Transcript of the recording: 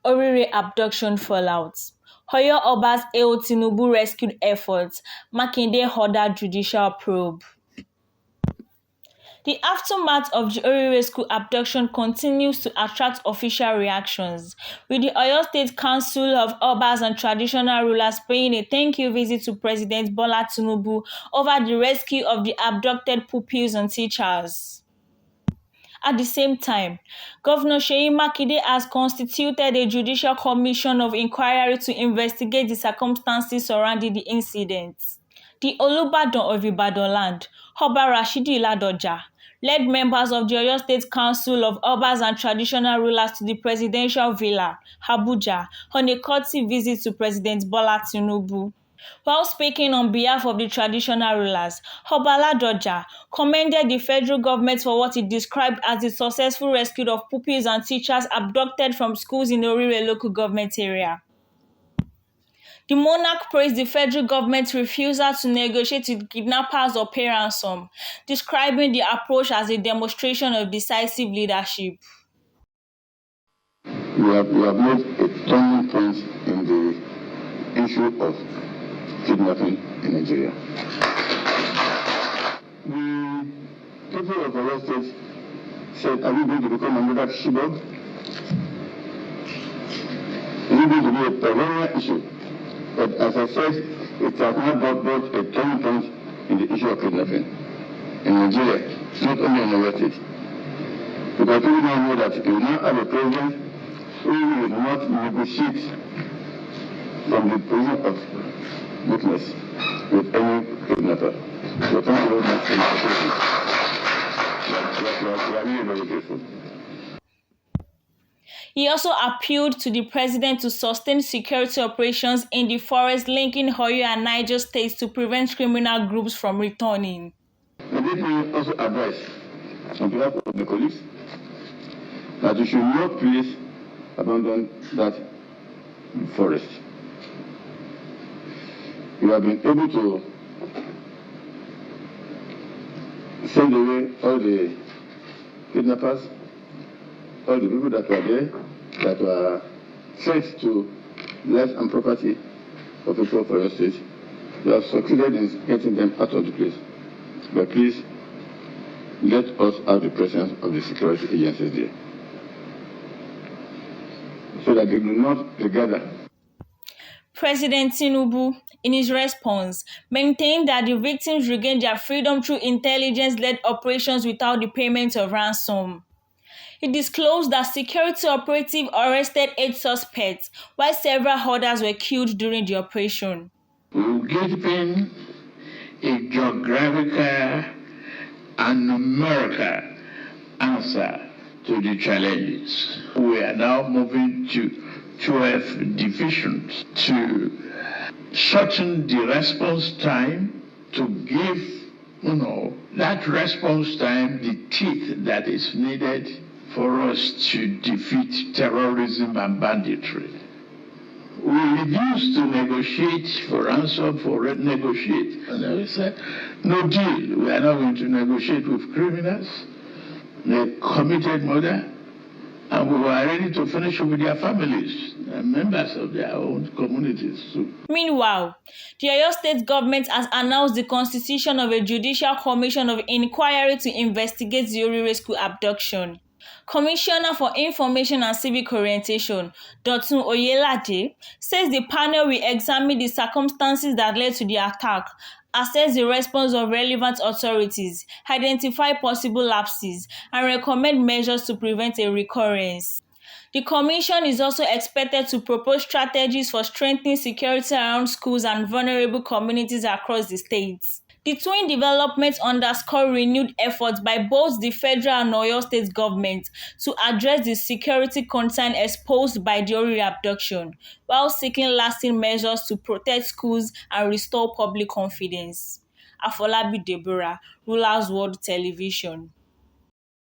ORIIRE abduction fallout. Oyo Obas hailed Tinubu rescue efforts. Makinde ordered judicial probe. The aftermath of the Oriire school abduction continues to attract official reactions, with the Oyo State Council of Obas and Traditional Rulers paying a thank-you visit to President Bola Tinubu over the rescue of the abducted pupils and teachers. At the same time, Governor Seyi Makinde has constituted a Judicial Commission of Inquiry to investigate the circumstances surrounding the incident. The Olubadan of Ibadanland, Oba Rashidi Ladoja, led members of the Oyo State Council of Obas and Traditional Rulers to the Presidential Villa, Abuja, on a courtesy visit to President Bola Tinubu. While speaking on behalf of the traditional rulers, Oba Ladoja commended the federal government for what he described as the successful rescue of pupils and teachers abducted from schools in the Oriire Local Government Area. The monarch praised the federal government's refusal to negotiate with kidnappers or pay ransom, describing the approach as a demonstration of decisive leadership. We have made a turning point in the issue of kidnapping in Nigeria. The people of Oyo State said, are we going to become another Chibok? Is it going to be a perennial issue? But as I said, it has now brought a turning point in the issue of kidnapping in Nigeria, not only in Oyo State. Because people now know that we now have a president who will not negotiate from the position of weakness with any kidnapper. So thank you very much for your attention. We are really very grateful. He also appealed to the president to sustain security operations in the forest linking Oyo and Niger states to prevent criminal groups from returning. And let me also advise on behalf of the colleagues that you should not please abandon that forest. You have been able to send away all the kidnappers, all the people that were there, that were threats to life and property of people of your state. You have succeeded in getting them out of the place. But please, let us have the presence of the security agencies there, so that they do not regather. President Tinubu, in his response, maintained that the victims regained their freedom through intelligence-led operations without the payment of ransom. He disclosed that security operatives arrested 8 suspects, while several others were killed during the operation. We will give them a geographical and numerical answer to the challenges. We are now moving to 12 divisions to shorten the response time, to give, that response time the teeth that is needed for us to defeat terrorism and banditry. We refuse to negotiate for ransom, for negotiate. And we said, no deal. We are not going to negotiate with criminals. They committed murder. And we were ready to finish with their families and members of their own communities too. Meanwhile, the Oyo State government has announced the constitution of a Judicial Commission of Inquiry to investigate the Oriire school abduction. Commissioner for Information and Civic Orientation, Dr. Oyelade, says the panel will examine the circumstances that led to the attack, assess the response of relevant authorities, identify possible lapses, and recommend measures to prevent a recurrence. The commission is also expected to propose strategies for strengthening security around schools and vulnerable communities across the states. The twin developments underscore renewed efforts by both the federal and Oyo State government to address the security concern exposed by the Oriire abduction, while seeking lasting measures to protect schools and restore public confidence. Afolabi Deborah, Rulers World Television.